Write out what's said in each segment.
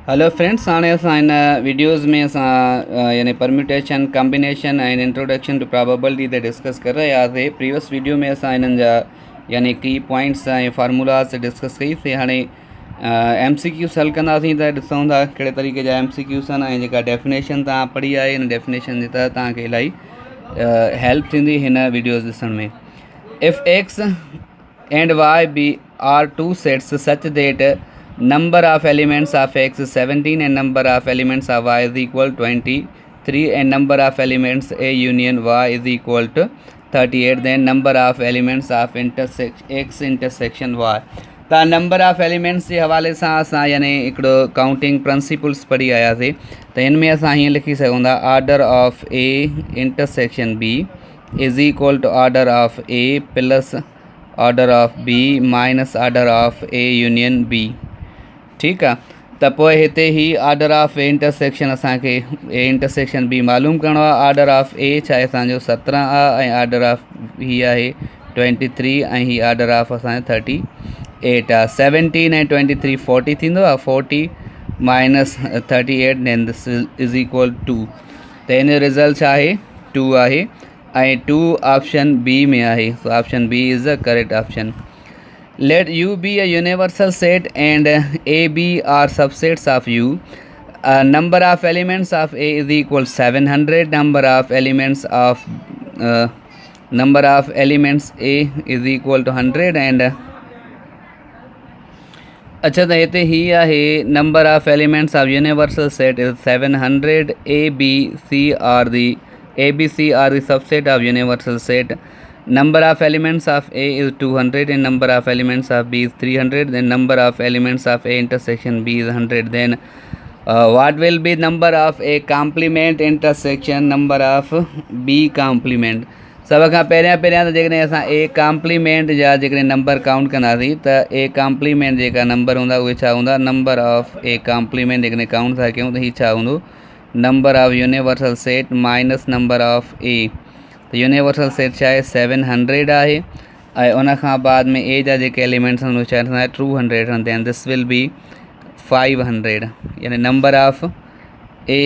Hello friends, हाणे असां हिन वीडियोज़ में असां यानी permutation, combination and introduction to probability ते डिस्कस कर रहे हुआसीं। प्रीवियस वीडियो में असां हिननि जा यानी की पॉइंट्स ऐं फार्मूलास डिस्कस कईसीं। हाणे MCQs हल कंदासीं त ॾिसूं था कहिड़े तरीक़े जा MCQs आहिनि ऐं जेका डेफिनेशन तव्हां पढ़ी आहे हिन डेफिनेशन जे तहत तव्हांखे इलाही हेल्प थींदी हिन वीडियोज़ ॾिसण में। If x and y are two sets such that number of elements of x is 17 and number of elements of y is equal 23 and number of elements a union y is equal to 38, then number of elements of x intersection y। त number of elements जे हवाले सां असां यानी हिकिड़ो counting principles पढ़ी आयासीं। त हिन में असां हीअं लिखी सघूं था order of A intersection B is equal to order of A plus order of B minus order of A union B. ठीक है, त पोइ हिते ही ऑर्डर ऑफ ए इंटरसेक्शन असांखे ए इंटरसेक्शन बी मालूम करिणो आहे। ऑर्डर ऑफ ए छा आहे असांजो 17 आहे ऐं ऑर्डर ऑफ ही आहे 23 ऐं ही ऑर्डर ऑफ असांजो 38 आहे। 17 ऐं 23 40 थींदो आहे, 40 minus 38 then this is equal 2। त हिन जो रिज़ल्ट छा आहे 2 आहे ऐं 2 ऑप्शन बी में आहे। So option B is the correct option. Let U be a universal set and A, B are subsets of U. Number of elements of A is equal 700. Number of elements A is equal to 100 and अच्छा तो हिते ही आहे number of elements of universal set is 700. A, B, C are the subset of universal set. Number of elements of A is 200 and number of elements of B is 300. Then number of elements of A intersection B is 100. Then what will be number of A complement intersection number of B complement? सब खां पहिरियां त जेकॾहिं असां A complement जा जेकॾहिं number count कंदासीं त ए कॉम्प्लीमेंट जेका नंबर हूंदा उहे छा हूंदा, नंबर ऑफ ए कॉम्प्लीमेंट जेकॾहिं काउंट था कयूं त हीअ छा हूंदो, number of universal set minus number of A. त यूनिवर्सल सेट छा आहे 700 आहे ऐं उन खां बाद में ए जा जेके एलिमेंट्स आहिनि उहे छा ठहंदा 200 ठहंदा आहिनि। दिस विल बी 500 यानी number of a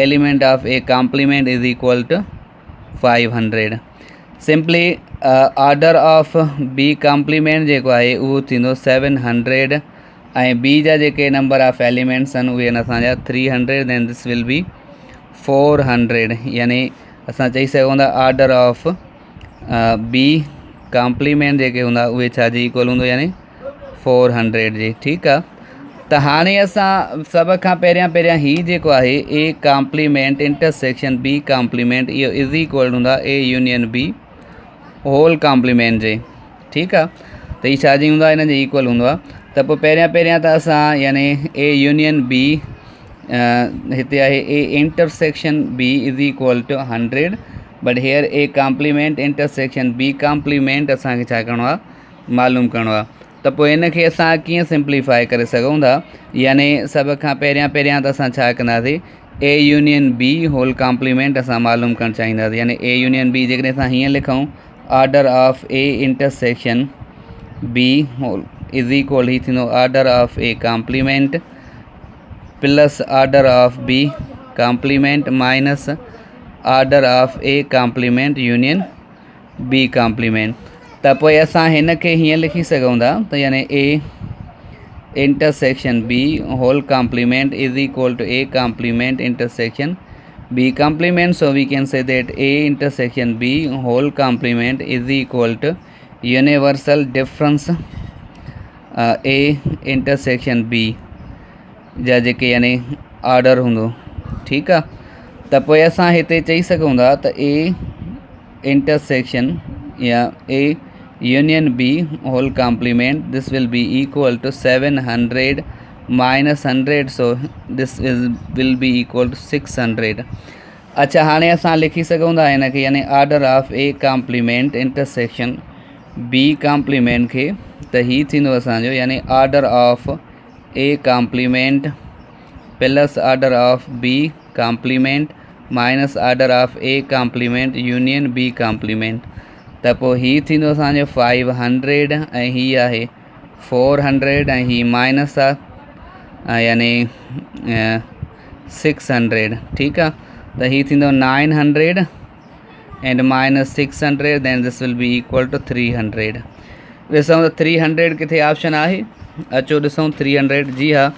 element of A complement is equal to 500। Simply order of B complement जेको आहे उहो थींदो 700 ऐं बी जा जेके नंबर ऑफ एलिमेंट्स आहिनि उहे आहिनि असांजा 300 देन दिस विल बी 400 यानी असां चई सघूं था ऑर्डर ऑफ बी कॉम्प्लीमेंट जेके हूंदा उहे छा जी इक्वल हूंदो यानी 400 जी। ठीकु आहे, त हाणे असां सभ खां पहिरियां हीअ जेको आहे A complement intersection B complement इहो इज़ इक्वल हूंदा A union B whole complement जे। ठीकु आहे, त हीअ छा जी हूंदा हिन जे इक्वल हूंदो आहे। त पोइ पहिरियां त असां यानी ए यूनियन बी हिते आहे A intersection B is equal to 100 but here A complement intersection B complement असांखे छा करिणो आहे मालूम करिणो आहे। त पोइ हिन खे असां कीअं सिंप्लीफाई करे सघूं था, यानी सभ खां पहिरियां त असां छा कंदासीं A union B whole complement असां मालूम करणु चाहींदासीं। यानी ए यूनियन बी जेकॾहिं असां हीअं लिखूं order of A intersection B whole is equal ही थींदो order of A complement plus order of B complement minus order of A complement union B complement. त पोइ असां हिन खे हीअं लिखी सघूं था त यानी A intersection B whole complement is equal to A complement intersection B complement. So we can say that A intersection B whole complement is equal to universal difference A intersection B जा जेके यानी order हूंदो। ठीकु आहे, त पोइ असां हिते चई सघूं था त ए इंटरसेक्शन या A union B whole complement this will be equal to 700 minus 100 so this will be equal to 600। अच्छा, हाणे असां लिखी सघूं था हिन खे यानी order of A complement intersection B complement खे त हीअ थींदो असांजो यानी order of A complement plus order of B complement minus order of A complement union B complement. त पोइ हीअ थींदो असांजो 500 ऐं हीअ आहे 400 ऐं हीअ माइनस आहे यानी 600 ठीक है। तो ही थींदो 900 and minus 600 then this will be equal to 300। ॾिसूं त 300 किथे ऑप्शन आहे, अचो ॾिसूं 300 जी हाँ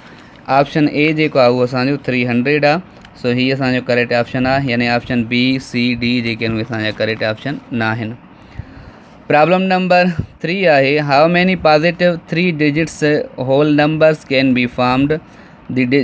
ऑप्शन ए जेको आहे उहो असांजो 300 आहे। सो ही असांजो करेक्ट ऑप्शन आहे, यानी ऑप्शन बी सी डी जेके आहिनि उहे असांजा करेक्ट ऑप्शन न आहिनि। प्रॉब्लम नंबर 3 आहे how many positive 3 digits whole numbers can be formed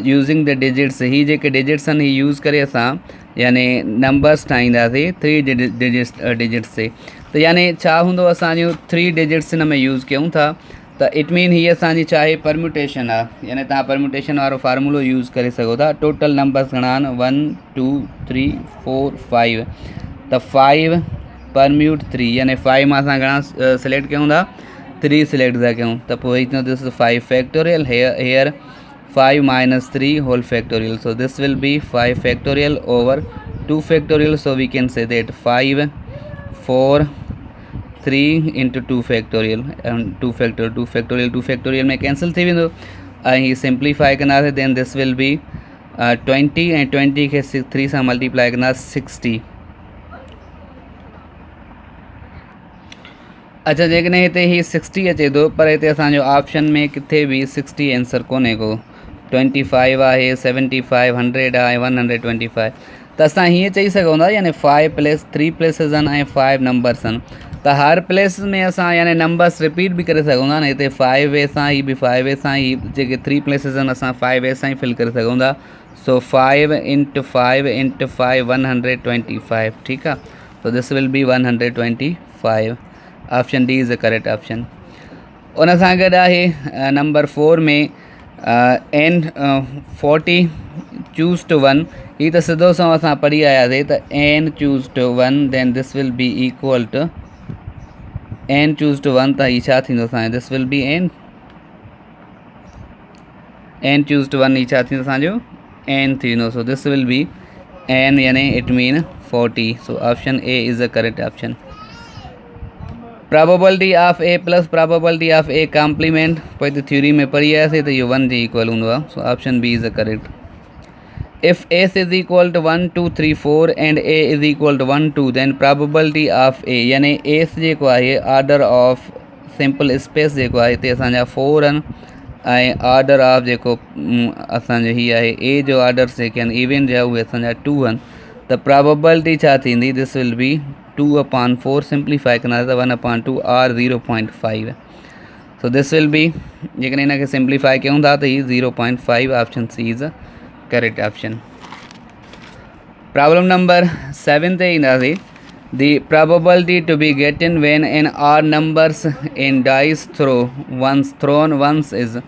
using the digits. ही जेके डिजिट्स आहिनि ही यूज़ करे असां यानी नंबर्स ठाहींदासीं 3 डिजिट्स से। तो यानी छा हूंदो असांजो 3 डिजिट्स हिन में यूज़ कयूं था त इट मीन ही असांजी चाहे परम्यूटेशन आहे, यानी तव्हां परम्यूटेशन वारो फार्मूलो यूज़ करे सघो था। टोटल नंबर्स घणा आहिनि 1 2 3 4 5 त 5 परम्यूट 3 यानी 5 में असां घणा सिलेक्ट कयूं था 3 सिलेक्ट था कयूं त पोइ ही this 5 factorial hair 5 minus 3 whole factorial, so this will be 5 factorial over 2 factorial, so we can say that 5 4 3 into 2 factorial and 2 factorial में cancel थी वेंदो ऐं ही simplify कंदासीं then this will be 20 ऐं 20 खे 3 सां मल्टीप्लाई कंदासीं 60। अच्छा जेकॾहिं हिते ही 60 अचे थो पर हिते असांजो ऑप्शन में किथे बि 60 आंसर कोन्हे को, 25 आहे 75 100 आहे 125। त असां हीअं चई सघूं था यानी 5 प्लेस 3 प्लेसिस आहिनि ऐं 5 नंबर्स आहिनि त हर प्लेस में असां यानी नंबर्स रिपीट बि करे सघूं था न। हिते 5 वे सां ही बि 5 वे सां ही जेके 3 प्लेसिस आहिनि असां 5 वे सां ही फिल करे सघूं था। सो 5 into 5 into 5 125 ठीकु आहे। सो this will B 125। Option D is the correct option. उन सां गॾु आहे नंबर 4 में एन 40 चूज़ टू 1। ही त सिधो सो असां पढ़ी आयासीं त N choose to 1 then this will be equal to N choose to 1 त ही छा थींदो असांजो this will be N choose to 1 ही छा थींदो असांजो एन थींदो। So this will be N यानी it mean 40। So option A is the correct option. Probability of A plus probability of A complement पोइ त थ्योरी में पढ़ी आयासीं त इहो 1 जे इक्वल हूंदो आहे। So option B is the correct. If S is equal to 1 2 3 4 and A is equal to 1 2 then probability of A यानी एस जेको आहे ऑर्डर ऑफ सिंपल स्पेस जेको आहे हिते असांजा 4 आहिनि ऐं ऑर्डर ऑफ जेको असांजो ही आहे ए जो ऑर्डर्स जेके आहिनि इवेंट जा उहे असांजा 2 आहिनि त प्रोबेबिलिटी छा थींदी दिस विल बी 2/4 सिंप्लीफाई कंदासीं त 1/2 or 0.5। So this will be जेकॾहिं हिन खे सिंप्लीफाई कयूं था त ही 0.5 option C is correct option. Problem number 7 ते ईंदासीं। The probability to be gotten when N are numbers in dice thrown once is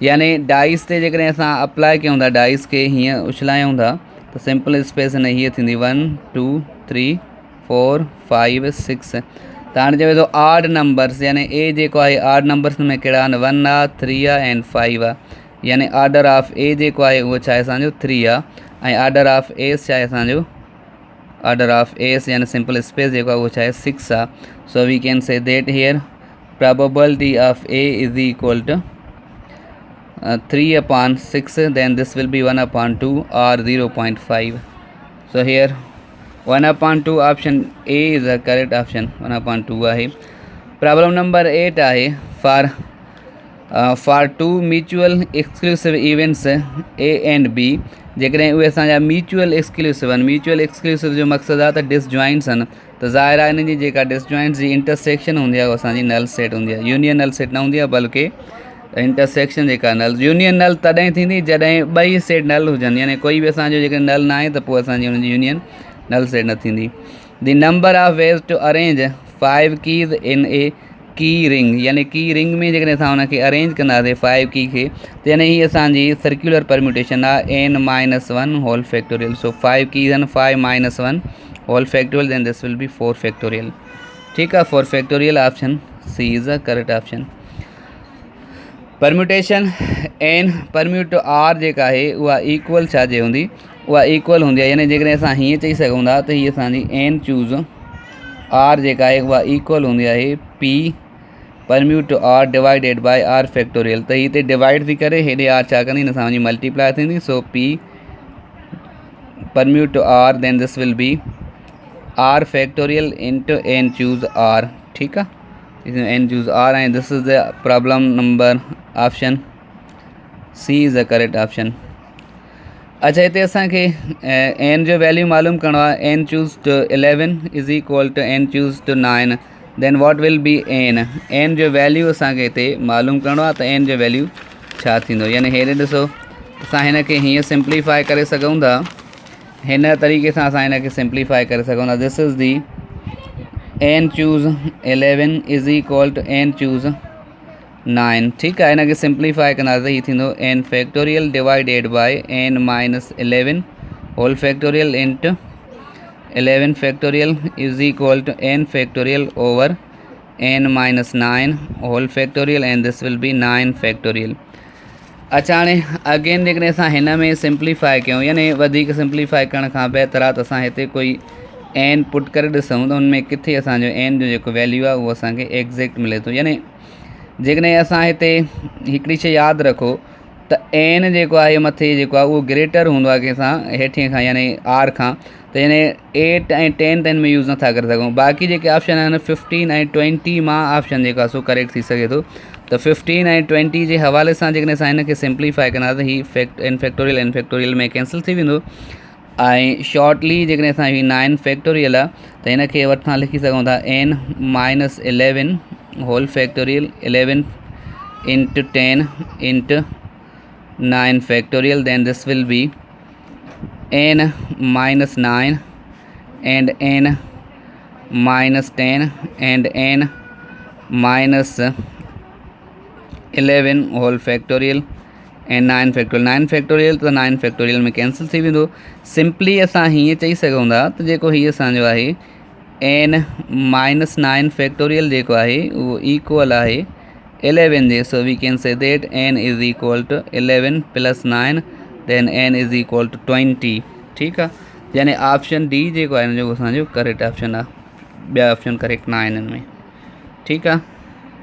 यानी डाइस ते जेकॾहिं असां अप्लाई कयूं था डाइस खे हीअं उछलायूं था त सिंपल स्पेस हिन हीअ थींदी 1 2 3 4 5 6। त हाणे चवे थो आड नंबर्स यानी ए जेको आहे आड नंबर्स में कहिड़ा आहिनि 1 आहे 3 आहे एंड 5 आहे यानी ऑर्डर ऑफ ए जेको आहे उहो छा आहे असांजो 3 आहे ऐं ऑर्डर ऑफ एस छा आहे असांजो ऑर्डर ऑफ एस यानी सिंपल स्पेस जेको आहे उहो छा आहे 6 आहे। So we can say that here probability of A is equal to 3/6 then this will be 1/2 or 0.5। so here 1/2 option A is the correct option 1/2 आहे। प्रॉब्लम नंबर 8 आहे for 2 mutual exclusive events A and B जेकॾहिं उहे असांजा mutual exclusive आहिनि। Mutual exclusive जो मक़सदु आहे त डिसजॉइंट्स आहिनि त ज़ाहिर आहे हिन जी जेका डिसजॉइंट्स जी इंटरसेक्शन हूंदी आहे उहा असांजी नल सेट हूंदी आहे। यूनियन नल सेट न हूंदी आहे बल्कि इंटरसेक्शन जेका नल यूनियन नल तॾहिं थींदी जॾहिं ॿई सेट नल हुजनि यानी कोई बि असांजो जेके नल न आहे त पोइ असांजी हुनजी यूनियन नल सेट न थींदी। The number of ways to arrange 5 keys इन ए की रिंग यानी की रिंग में जेकॾहिं असां हुनखे अरेंज कंदासीं 5 की खे त यानी हीअ असांजी सर्कुलर परम्यूटेशन आहे n-1 होल फैक्टोरियल। सो 5 कीज़ आहिनि 5 - 1 whole factorial then this will be 4 factorial. ठीकु आहे 4 factorial option C is the correct option. Permutation N permute R जेका आहे उहा इक्वल छाजे हूंदी उहा इक्वल हूंदी आहे यानी जेकॾहिं असां हीअं चई सघूं था त हीअ असांजी एन चूज़ आर जेका आहे उहा इक्वल हूंदी आहे P permute to R divided by R factorial. त हिते डिवाइड थी करे हेॾे आर छा कंदी हिन सां वञी मल्टीप्लाई थींदी, so P permute to R then this will be R factorial into N choose R. ठीकु आहे, एन चूज़ आर ऐं this is the problem number option C is the correct option. अच्छा, हिते असांखे एन जो value मालूम करिणो आहे। N choose to 11 is equal to N choose to 9 then what will be N. N जो value असांखे हिते मालूम करिणो आहे, त एन जो वैल्यू छा थींदो। यानी हेॾे ॾिसो असां हिन खे हीअं सिंप्लीफाई करे सघूं था, हिन तरीक़े सां असां हिन खे सिंप्लीफाई करे सघूं था। This is the n choose 11 is equal to N choose 9। ठीकु आहे, हिन खे सिंप्लीफाई कंदासीं त हीअ थींदो n factorial divided by n minus 11 whole factorial into 11 factorial is equal to n factorial over n minus 9 whole factorial and this will be 9 factorial. अच्छा, हाणे अगेन जेकॾहिं असां हिन में सिंप्लीफाई कयूं, यानी वधीक सिंप्लीफाई करण खां बहितर आहे त असां हिते कोई एन पुट करे ॾिसूं त हुन में किथे असांजो एन जो जेको वैल्यू आहे उहो असांखे एग्ज़ैक्ट मिले थो। यानी जेकॾहिं असां हिते हिकिड़ी शइ यादि रखो त एन जेको आहे मथे जेको आहे उहो ग्रेटर हूंदो आहे कंहिंसां हेठिए खां, यानी आर खां। त यानी 8 ऐं 10 त हिन में यूज़ नथा करे सघूं। बाक़ी जेके ऑप्शन आहिनि 15 ऐं 20 मां ऑप्शन जेको आहे सो करेक्ट थी सघे थो। त 15 ऐं 20 जे हवाले सां जेकॾहिं असां हिन खे सिंप्लीफाई कंदासीं त हीउ एन फैक्टोरियल में कैंसिल थी वेंदो। ऐं शॉर्टली जेकॾहिं असां हीउ 9 फैक्टोरियल आहे त हिन खे वठां लिखी सघूं था n minus 11 whole factorial 11 into 10 into 9 factorial then this will be n minus 9 and n minus 10 and n minus 11 whole factorial and 9 factorial। 9 factorial तो 9 factorial में कैंसिल थी वेंदो। सिंपली असां हीअं चई सघूं था त जेको हीअ असांजो आहे n minus 9 factorial जेको आहे उहो इक्वल आहे 11 जे। So we can say that n is equal to 11 plus 9 then n is equal to 20। ठीकु आहे, यानी ऑप्शन डी जेको आहे हिन जो असांजो करेक्ट ऑप्शन आहे, ॿिया ऑप्शन करेक्ट न आहिनि हिन में। ठीकु आहे।